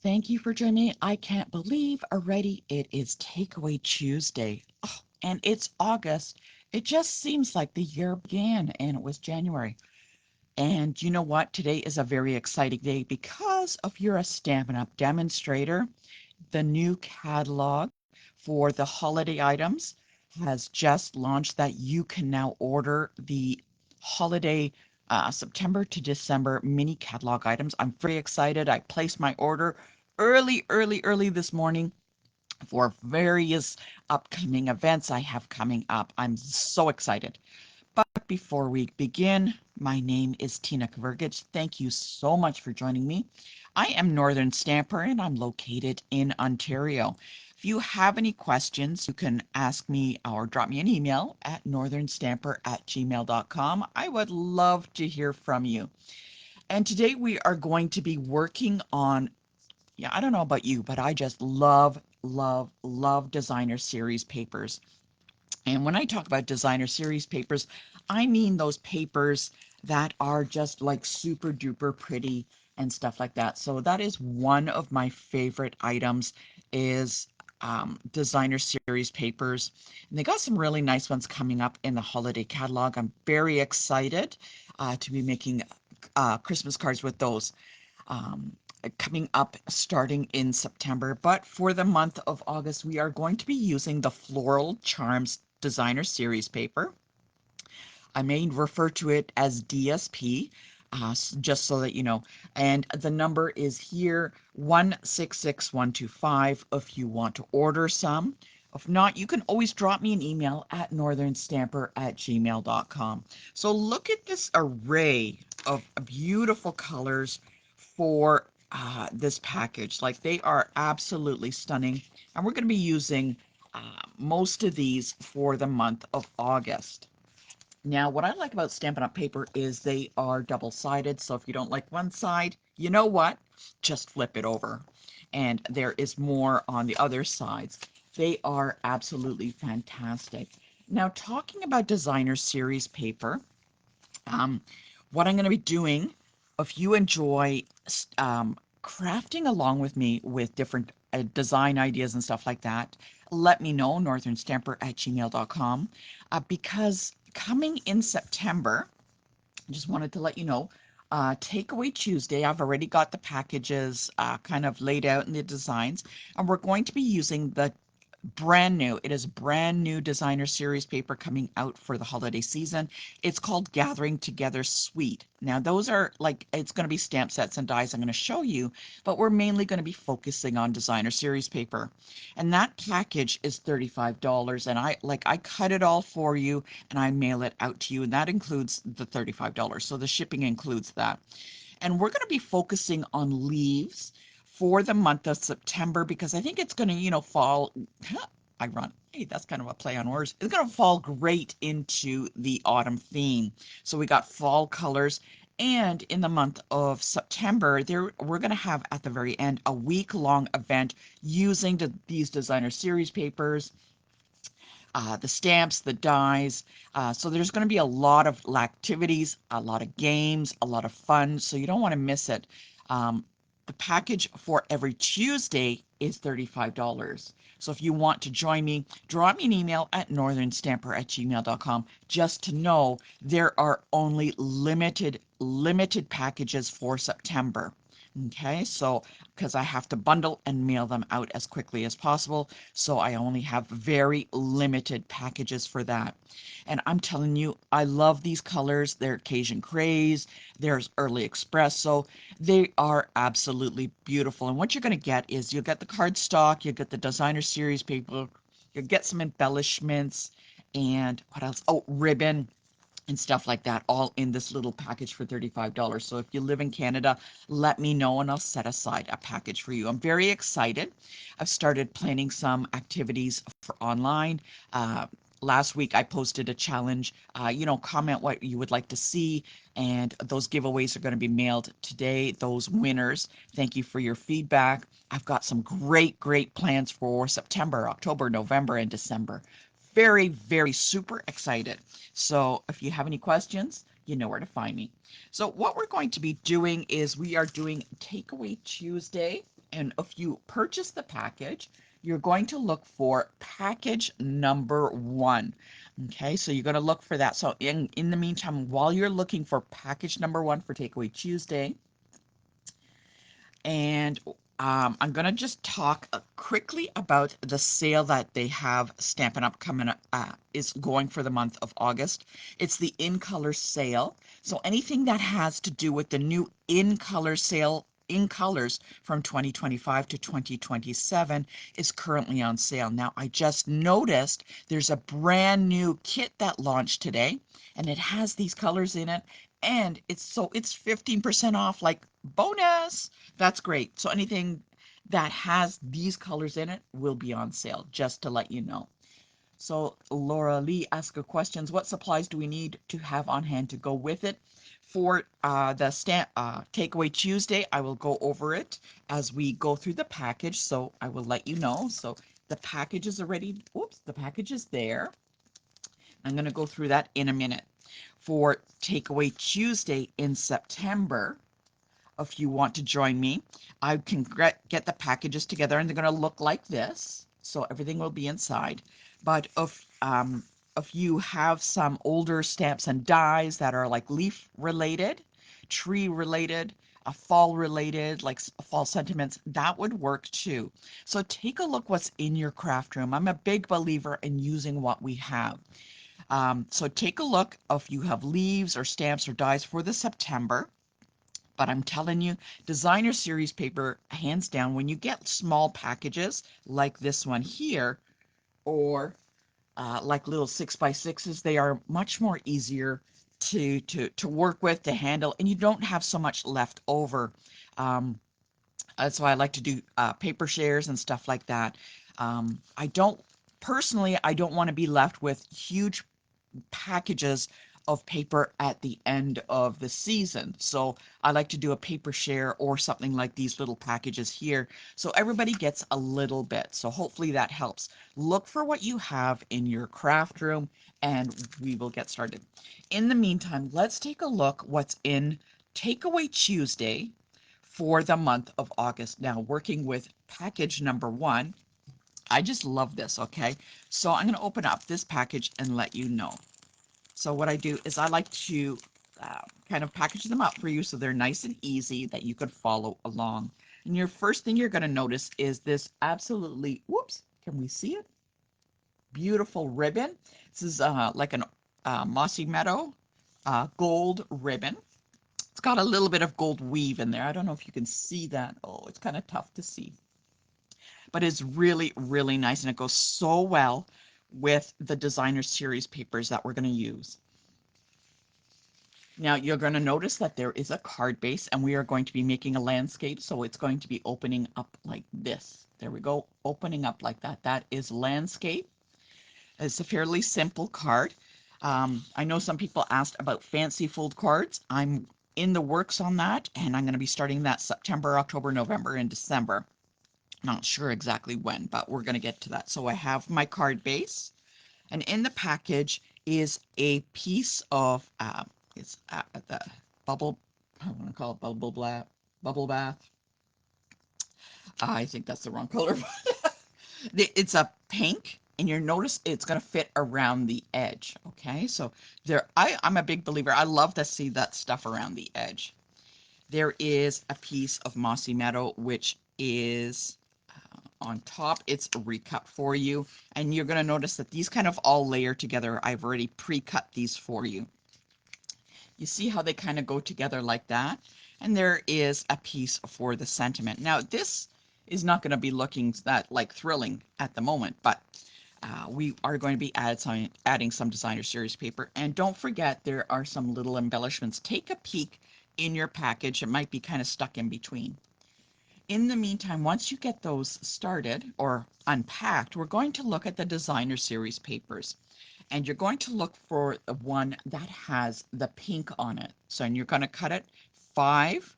Thank you for joining me. I can't believe already it is Takeaway Tuesday. Oh, and it's August. It just seems like the year began and it was January. And you know what? Today is a very exciting day because of you're a Stampin' Up! Demonstrator. The new catalog for the holiday items has just launched that you can now order the holiday September to December mini catalog items. I'm very excited. I placed my order early this morning for various upcoming events I have coming up. I'm so excited. But before we begin, my name is Tina Kvergich. Thank you so much for joining me. I am Northern Stamper and I'm located in Ontario. If you have any questions, you can ask me or drop me an email at northernstamper@gmail.com. I would love to hear from you. And today we are going to be working on, yeah, I don't know about you, but I just love designer series papers. And when I talk about designer series papers, I mean those papers that are just like super duper pretty and stuff like that. So that is one of my favorite items is designer series papers. And they got some really nice ones coming up in the holiday catalog. I'm very excited to be making Christmas cards with those um, coming up starting in September. But for the month of August, we are going to be using the Floral Charms Designer Series paper. I may refer to it as DSP, just so that you know. And the number is here 166125 if you want to order some. If not, you can always drop me an email at northernstamper@gmail.com. So look at this array of beautiful colors for this package. Like they are absolutely stunning. And we're going to be using most of these for the month of August. Now, what I like about Stampin' Up! Paper is they are double-sided, so if you don't like one side, you know what? Just flip it over. And there is more on the other sides. They are absolutely fantastic. Now, talking about designer series paper, um, what I'm going to be doing, if you enjoy crafting along with me with different design ideas and stuff like that, let me know, northernstamper@gmail.com, because coming in September, I just wanted to let you know, Takeaway Tuesday, I've already got the packages kind of laid out in the designs, and we're going to be using the brand new. It is brand new designer series paper coming out for the holiday season. It's called Gathering Together Suite. Now, those are like, it's going to be stamp sets and dies I'm going to show you, but we're mainly going to be focusing on designer series paper. And that package is $35. And I cut it all for you and I mail it out to you. And that includes the $35. So the shipping includes that. And we're going to be focusing on leaves for the month of September because I think it's going to, fall. Ironic. Hey, that's kind of a play on words. It's going to fall great into the autumn theme. So we got fall colors. And in the month of September, we're going to have at the very end a week-long event using these designer series papers, the stamps, the dies. So there's going to be a lot of activities, a lot of games, a lot of fun. So you don't want to miss it. The package for every Tuesday is $35. So if you want to join me, drop me an email at northernstamper@gmail.com just to know there are only limited packages for September. Okay, so because I have to bundle and mail them out as quickly as possible, so I only have very limited packages for that. And I'm telling you, I love these colors. They're Cajun Craze, there's Early Espresso. They are absolutely beautiful. And what you're going to get is you'll get the cardstock, you'll get the designer series paper, you'll get some embellishments, and what else? Oh, ribbon and stuff like that, all in this little package for $35. So if you live in Canada, let me know and I'll set aside a package for you. I'm very excited. I've started planning some activities for online. Last week I posted a challenge, comment what you would like to see, and those giveaways are going to be mailed today. Those winners, thank you for your feedback. I've got some great plans for September, October, November, and December. Very super excited. So if you have any questions, you know where to find me. So what we're going to be doing is we are doing Takeaway Tuesday. And if you purchase the package, you're going to look for package number 1. Okay, so you're going to look for that. So in the meantime, while you're looking for package number 1 for Takeaway Tuesday, and I'm going to just talk quickly about the sale that they have Stampin' Up! Coming up, is going for the month of August. It's the In Color sale. So anything that has to do with the new In Color sale, in colors from 2025 to 2027 is currently on sale. Now, I just noticed there's a brand new kit that launched today, and it has these colors in it, and it's 15% off, like bonus. That's great. So anything that has these colors in it will be on sale, just to let you know. So Laura Lee asked her questions. What supplies do we need to have on hand to go with it? For the Takeaway Tuesday, I will go over it as we go through the package. So I will let you know. So the package is already, oops, the package is there. I'm going to go through that in a minute. For Takeaway Tuesday in September, if you want to join me, I can get the packages together, and they're going to look like this. So everything will be inside. But if you have some older stamps and dies that are like leaf related, tree related, a fall related, like fall sentiments, that would work too. So take a look what's in your craft room. I'm a big believer in using what we have. So take a look if you have leaves or stamps or dies for the September. But I'm telling you, designer series paper, hands down, when you get small packages like this one here, or like little 6x6s, they are much more easier to work with, to handle, and you don't have so much left over. Um, that's why I like to do paper shares and stuff like that. I don't personally, I don't want to be left with huge packages of paper at the end of the season. So I like to do a paper share or something like these little packages here. So everybody gets a little bit. So hopefully that helps. Look for what you have in your craft room and we will get started. In the meantime, let's take a look what's in Takeaway Tuesday for the month of August. Now, working with package number 1, I just love this, okay? So I'm going to open up this package and let you know. So what I do is I like to kind of package them up for you so they're nice and easy that you could follow along. And your first thing you're going to notice is this absolutely, whoops, can we see it? Beautiful ribbon. This is like an mossy meadow gold ribbon. It's got a little bit of gold weave in there. I don't know if you can see that. Oh, it's kind of tough to see. But it's really, really nice, and it goes so well with the designer series papers that we're going to use. Now you're going to notice that there is a card base, and we are going to be making a landscape, so it's going to be opening up like this. There we go, opening up like that. That is landscape. It's a fairly simple card. I know some people asked about fancy fold cards. I'm in the works on that, and I'm going to be starting that September, October, November, and December. Not sure exactly when, but we're going to get to that. So I have my card base, and in the package is a piece of it's the bubble. I want to call it bubble bath. I think that's the wrong color. It's a pink, and you notice it's going to fit around the edge. Okay, so I'm a big believer. I love to see that stuff around the edge. There is a piece of mossy meadow, which is on top. It's recut for you, and you're going to notice that these kind of all layer together. I've already pre-cut these for you. You see how they kind of go together like that? And there is a piece for the sentiment. Now, this is not going to be looking that like thrilling at the moment, but we are going to be adding some designer series paper. And don't forget, there are some little embellishments. Take a peek in your package. It might be kind of stuck in between. In the meantime, once you get those started or unpacked, we're going to look at the designer series papers. And you're going to look for the one that has the pink on it. So, and you're going to cut it 5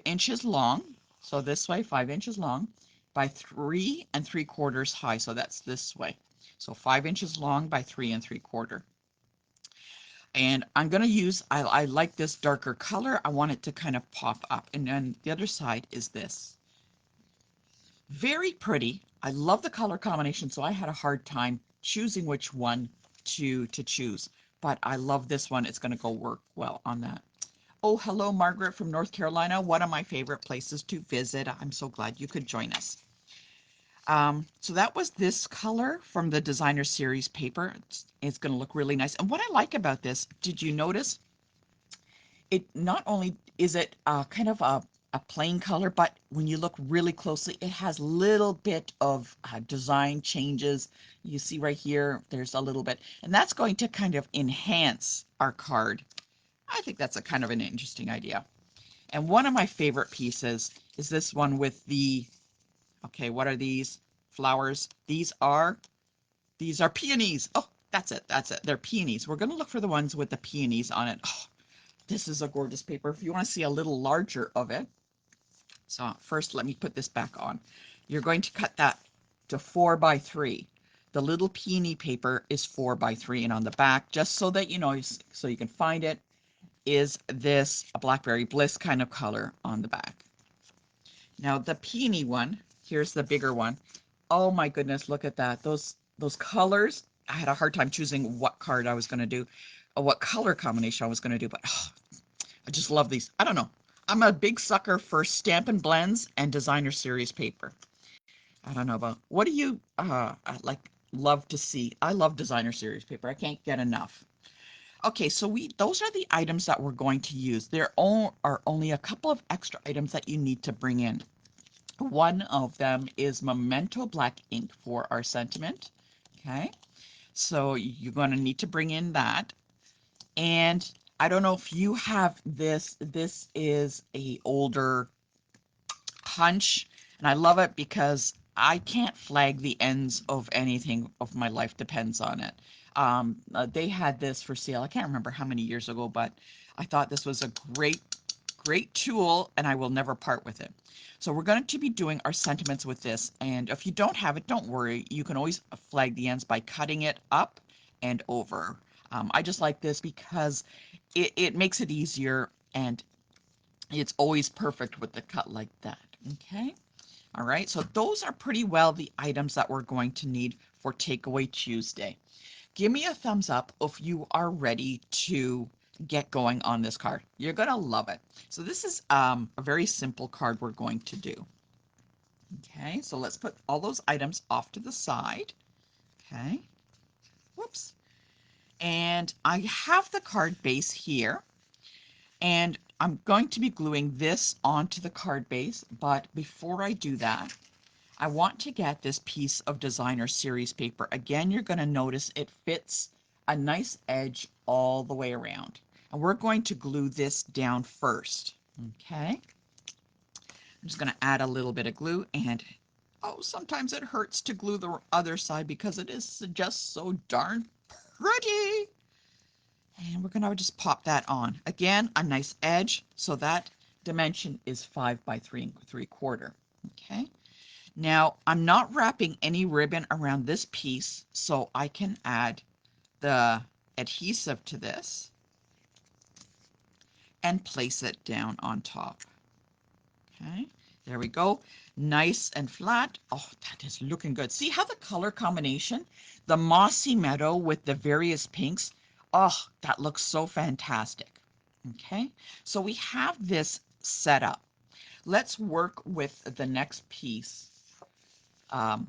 inches long. So this way, 5 inches long by 3 3/4 high. So that's this way. So 5 inches long by 3 3/4. And I'm going to use, I like this darker color. I want it to kind of pop up. And then the other side is this. Very pretty. I love the color combination, so I had a hard time choosing which one to choose. But I love this one. It's going to go work well on that. Oh, hello, Margaret from North Carolina. One of my favorite places to visit. I'm so glad you could join us. So that was this color from the designer series paper. It's going to look really nice. And what I like about this, did you notice it not only is it kind of a plain color, but when you look really closely, it has little bit of design changes. You see right here, there's a little bit, and that's going to kind of enhance our card. I think that's a kind of an interesting idea. And one of my favorite pieces is this one with the, okay, what are these flowers? These are peonies. Oh, that's it. That's it. They're peonies. We're going to look for the ones with the peonies on it. Oh, this is a gorgeous paper. If you want to see a little larger of it, so first let me put this back on. You're going to cut that to 4 by 3. The little peony paper is 4 by 3, and on the back, just so that you know, so you can find it, is this a blackberry bliss kind of color on the back. Now the peony one, here's the bigger one. Oh my goodness, look at that. Those colors. I had a hard time choosing what card I was going to do, what color combination I was going to do, but oh, I just love these. I don't know. I'm a big sucker for Stampin' Blends and designer series paper. I don't know about what do you like love to see? I love designer series paper. I can't get enough. Okay, so those are the items that we're going to use. There are only a couple of extra items that you need to bring in. One of them is Memento black ink for our sentiment. Okay, so you're going to need to bring in that. And I don't know if you have this. This is a older punch, and I love it because I can't flag the ends of anything of my life depends on it. They had this for sale. I can't remember how many years ago, but I thought this was a great tool, and I will never part with it. So we're going to be doing our sentiments with this, and if you don't have it, don't worry. You can always flag the ends by cutting it up and over. I just like this because it makes it easier, and it's always perfect with the cut like that. Okay. All right. So those are pretty well the items that we're going to need for Takeaway Tuesday. Give me a thumbs up if you are ready to get going on this card. You're going to love it. So this is a very simple card we're going to do. Okay. So let's put all those items off to the side. Okay. Whoops. And I have the card base here. And I'm going to be gluing this onto the card base, but before I do that, I want to get this piece of designer series paper. Again, you're going to notice it fits a nice edge all the way around. And we're going to glue this down first. Okay. I'm just going to add a little bit of glue, and oh, sometimes it hurts to glue the other side because it is just so darn pretty. And we're going to just pop that on. Again, a nice edge, so that dimension is 5 by 3 3/4. Okay. Now, I'm not wrapping any ribbon around this piece, so I can add the adhesive to this and place it down on top. Okay, there we go. Nice and flat. Oh, that is looking good. See how the color combination, the mossy meadow with the various pinks. Oh, that looks so fantastic. Okay, so we have this set up. Let's work with the next piece, um,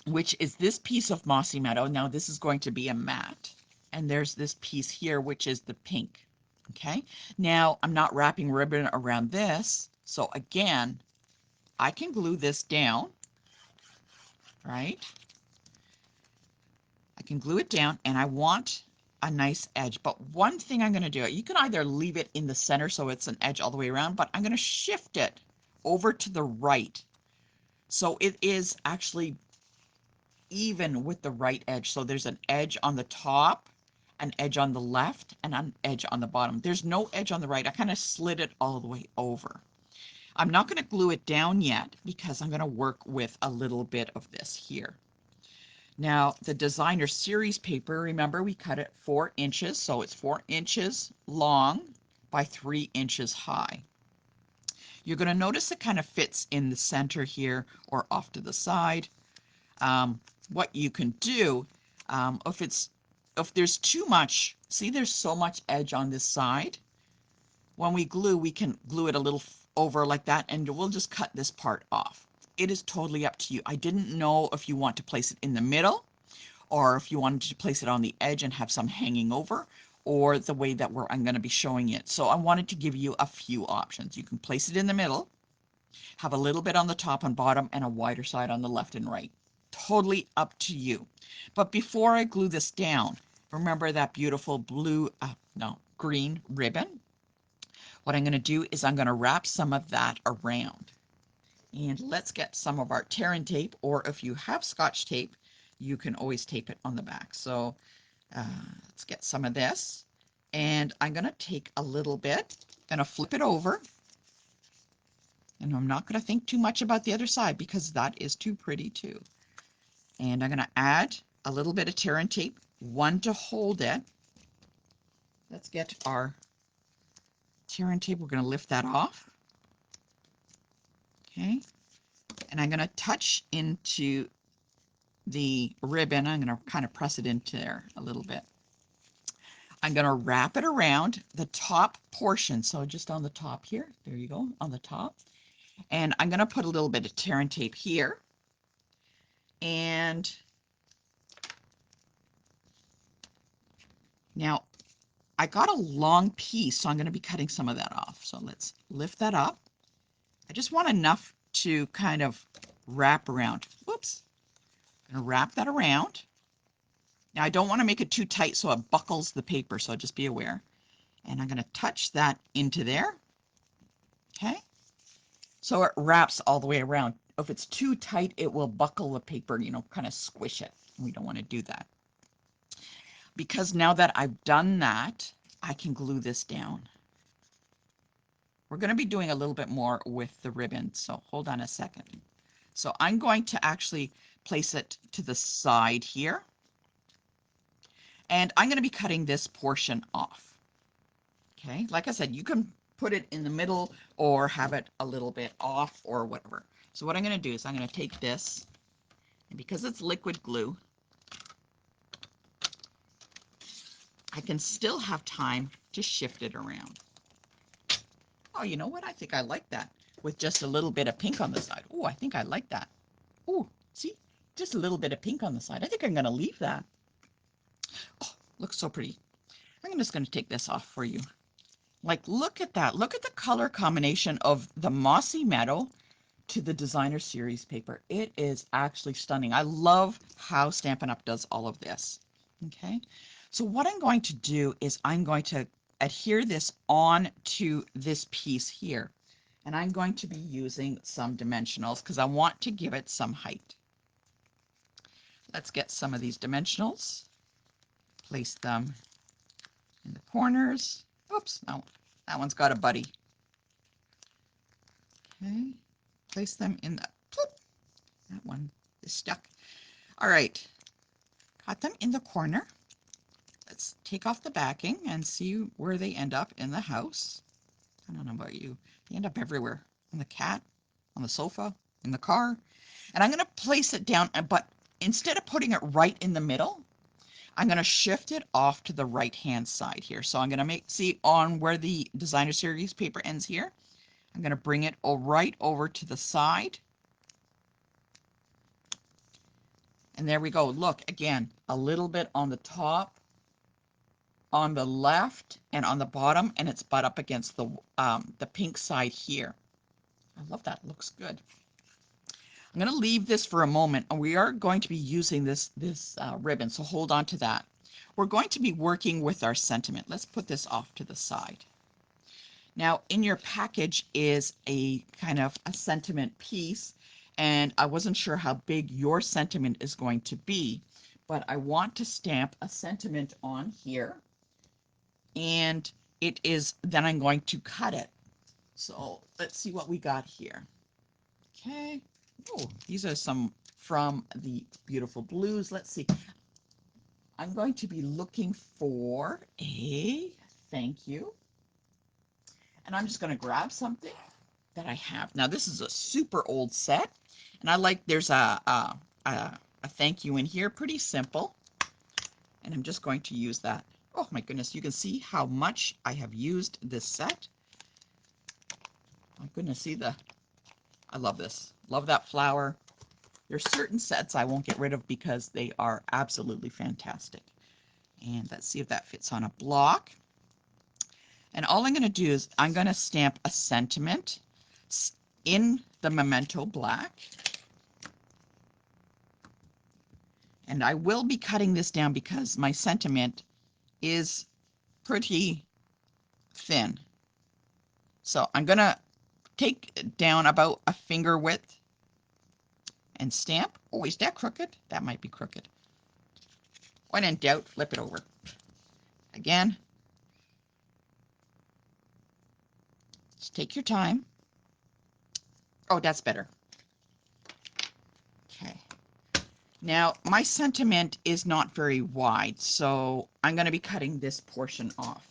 which is this piece of mossy meadow. Now this is going to be a matte, and there's this piece here, which is the pink. Okay, now I'm not wrapping ribbon around this, so again, I can glue this down, right? I can glue it down, and I want a nice edge. But one thing I'm going to do, you can either leave it in the center so it's an edge all the way around, but I'm going to shift it over to the right. So it is actually even with the right edge. So there's an edge on the top, an edge on the left, and an edge on the bottom. There's no edge on the right. I kind of slid it all the way over. I'm not going to glue it down yet because I'm going to work with a little bit of this here. Now, the designer series paper, remember we cut it 4 inches, so it's 4 inches long by 3 inches high. You're going to notice it kind of fits in the center here or off to the side. What you can do, if there's too much, see there's so much edge on this side. When we glue, we can glue it a little over like that, and we'll just cut this part off. It is totally up to you. I didn't know if you want to place it in the middle, or if you wanted to place it on the edge and have some hanging over, or the way that I'm going to be showing it. So I wanted to give you a few options. You can place it in the middle, have a little bit on the top and bottom, and a wider side on the left and right. Totally up to you. But before I glue this down, remember that beautiful green ribbon? What I'm going to do is I'm going to wrap some of that around. And let's get some of our tear and tape, or if you have Scotch tape, you can always tape it on the back. So let's get some of this. And I'm going to take a little bit, going to flip it over. And I'm not going to think too much about the other side because that is too pretty too. And I'm going to add a little bit of tear and tape, one to hold it. Let's get our tear and tape. We're going to lift that off. Okay. And I'm going to touch into the ribbon. I'm going to kind of press it into there a little bit. I'm going to wrap it around the top portion. So just on the top here. There you go, on the top. And I'm going to put a little bit of tear and tape here. And now I got a long piece, so I'm going to be cutting some of that off. So let's lift that up. I just want enough to kind of wrap around. Whoops. I'm going to wrap that around. Now I don't want to make it too tight so it buckles the paper, so just be aware. And I'm going to touch that into there. Okay. So it wraps all the way around. If it's too tight, it will buckle the paper, kind of squish it. We don't want to do that. Because now that I've done that, I can glue this down. We're going to be doing a little bit more with the ribbon, so hold on a second. So I'm going to actually place it to the side here. And I'm going to be cutting this portion off. Okay, like I said, you can put it in the middle or have it a little bit off or whatever. So what I'm going to do is I'm going to take this, and because it's liquid glue, I can still have time to shift it around. Oh, you know what? I think I like that with just a little bit of pink on the side. Oh, I think I like that. Oh, see, just a little bit of pink on the side. I think I'm going to leave that. Oh, looks so pretty. I'm just going to take this off for you. Like, look at that. Look at the color combination of the Mossy Meadow to the Designer Series paper. It is actually stunning. I love how Stampin' Up! Does all of this. Okay, so what I'm going to do is I'm going to adhere this on to this piece here. And I'm going to be using some dimensionals because I want to give it some height. Let's get some of these dimensionals. Place them in the corners. Oops, no, that one's got a buddy. Okay, place them in the, that one is stuck. All right, got them in the corner. Let's take off the backing and see where they end up in the house. I don't know about you. They end up everywhere. On the cat, on the sofa, in the car. And I'm going to place it down, but instead of putting it right in the middle, I'm going to shift it off to the right-hand side here. So I'm going to see on where the Designer Series paper ends here. I'm going to bring it right over to the side. And there we go. Look, again, a little bit on the top, on the left, and on the bottom, and it's butt up against the pink side here. I love that. Looks good. I'm going to leave this for a moment, and we are going to be using this ribbon, so hold on to that. We're going to be working with our sentiment. Let's put this off to the side. Now, in your package is a kind of a sentiment piece, and I wasn't sure how big your sentiment is going to be, but I want to stamp a sentiment on here, and then I'm going to cut it. So let's see what we got here. Okay. Oh, these are some from the Beautiful Blues. Let's see. I'm going to be looking for a thank you. And I'm just going to grab something. that I have. Now this is a super old set, and I like there's a thank you in here, pretty simple, and I'm just going to use that. Oh my goodness, you can see how much I have used this set. My goodness, see I love this. Love that flower. There's certain sets I won't get rid of because they are absolutely fantastic. And let's see if that fits on a block. And all I'm going to do is I'm going to stamp a sentiment in the Memento Black. And I will be cutting this down because my sentiment is pretty thin. So I'm going to take down about a finger width and stamp. Oh, is that crooked? That might be crooked. When in doubt, flip it over. Again, just take your time. Oh, that's better. Okay. Now, my sentiment is not very wide, so I'm going to be cutting this portion off.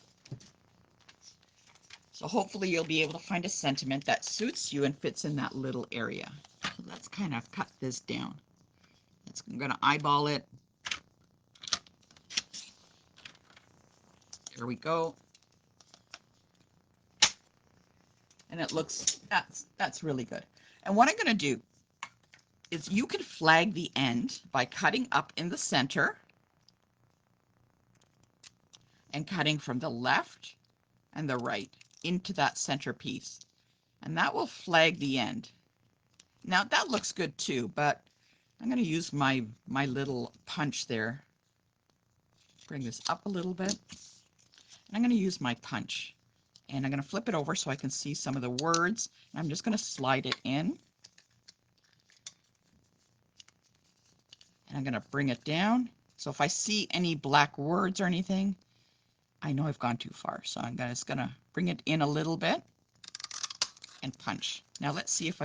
So hopefully you'll be able to find a sentiment that suits you and fits in that little area. So let's kind of cut this down. I'm going to eyeball it. There we go. And it looks, that's really good. And what I'm going to do is you can flag the end by cutting up in the center and cutting from the left and the right into that center piece. And that will flag the end. Now that looks good too, but I'm going to use my little punch there. Bring this up a little bit. And I'm going to use my punch. And I'm going to flip it over so I can see some of the words. And I'm just going to slide it in. And I'm going to bring it down. So if I see any black words or anything, I know I've gone too far. So I'm just going to bring it in a little bit and punch. Now let's see if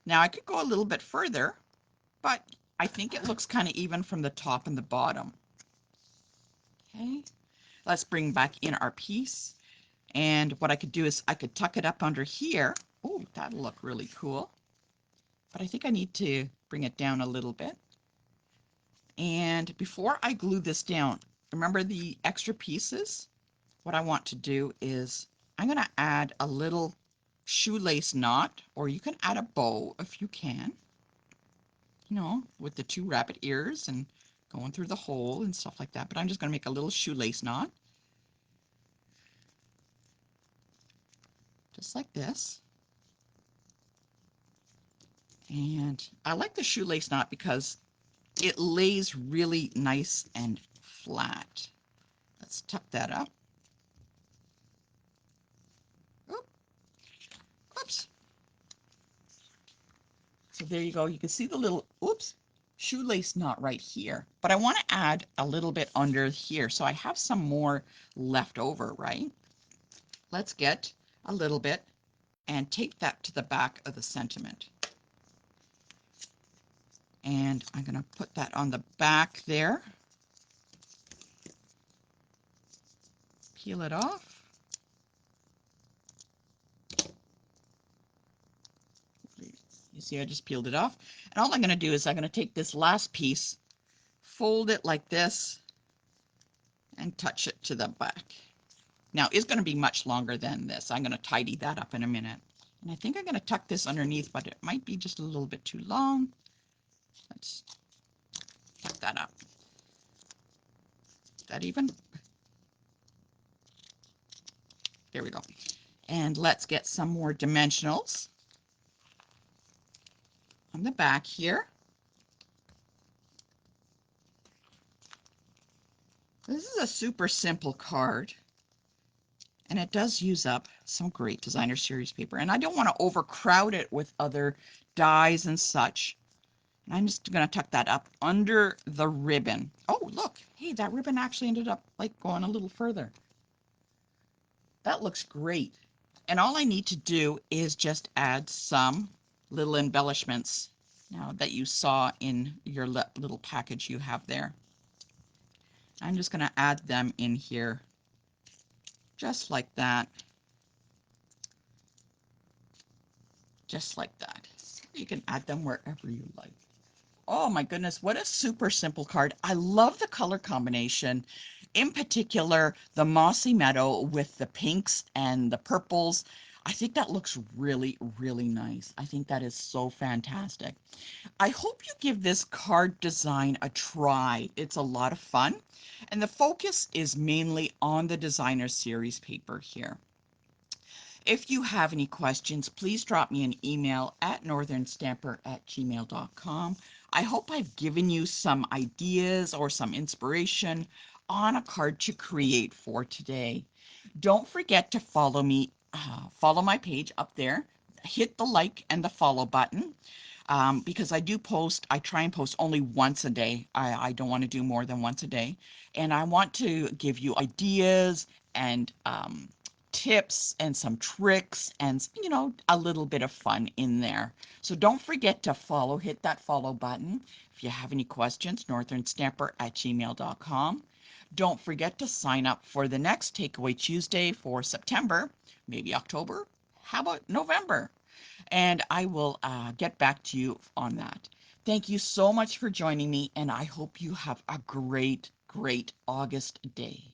now I could go a little bit further, but I think it looks kind of even from the top and the bottom. Okay, let's bring back in our piece. And what I could do is I could tuck it up under here. Oh, that'll look really cool. But I think I need to bring it down a little bit. And before I glue this down, remember the extra pieces? What I want to do is I'm going to add a little shoelace knot, or you can add a bow if you can, you know, with the two rabbit ears and going through the hole and stuff like that. But I'm just going to make a little shoelace knot, just like this. And I like the shoelace knot because it lays really nice and flat. Let's tuck that up. Oop. Oops. So there you go. You can see the little, oops, shoelace knot right here. But I want to add a little bit under here. So I have some more left over, right? Let's get a little bit and tape that to the back of the sentiment. And I'm going to put that on the back there. Peel it off. You see, I just peeled it off. And all I'm going to do is I'm going to take this last piece, fold it like this, and touch it to the back. Now, it's going to be much longer than this. I'm going to tidy that up in a minute. And I think I'm going to tuck this underneath, but it might be just a little bit too long. Let's tuck that up. Is that even? There we go. And let's get some more dimensionals on the back here. This is a super simple card, and it does use up some great designer series paper. And I don't want to overcrowd it with other dies and such. And I'm just going to tuck that up under the ribbon. Oh, look. Hey, that ribbon actually ended up like going a little further. That looks great. And all I need to do is just add some little embellishments now that you saw in your little package you have there. I'm just going to add them in here just like that. just like that. You can add them wherever you like. Oh my goodness, what a super simple card. I love the color combination. In particular, the mossy meadow with the pinks and the purples. I think that looks really, really nice. I think that is so fantastic. I hope you give this card design a try. It's a lot of fun. And the focus is mainly on the designer series paper here. If you have any questions, please drop me an email at northernstamper@gmail.com. I hope I've given you some ideas or some inspiration on a card to create for today. Don't forget to follow me, follow my page up there. Hit the like and the follow button because I try and post only once a day. I don't want to do more than once a day. And I want to give you ideas and tips and some tricks and, a little bit of fun in there. So don't forget to hit that follow button. If you have any questions, northernstamper@gmail.com. Don't forget to sign up for the next Takeaway Tuesday for September, maybe October. How about November? And I will get back to you on that. Thank you so much for joining me, and I hope you have a great, great August day.